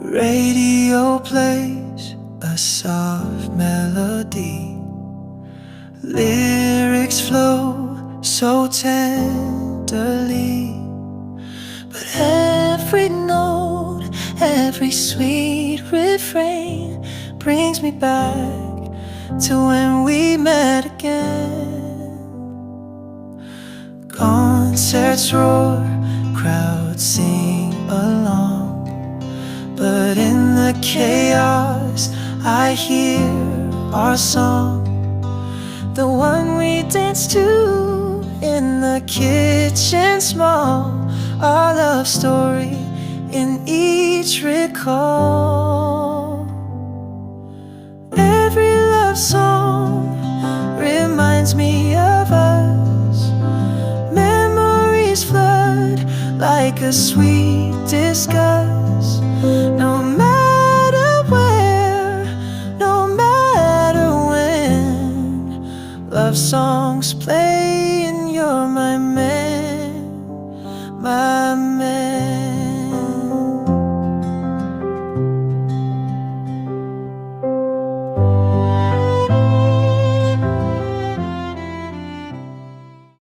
Radio plays a soft melody. Lyrics flow so tenderly, but every note, every sweet refrain brings me back to when we met again. Concerts roar, crowds sing along, but in the chaos I hear our song, the one we danced to in the kitchen small, our love story in each recall. Every love song reminds me of us. Memories flood like a sweet disgust. No matter where, no matter when, love songs play and you're my man, my man.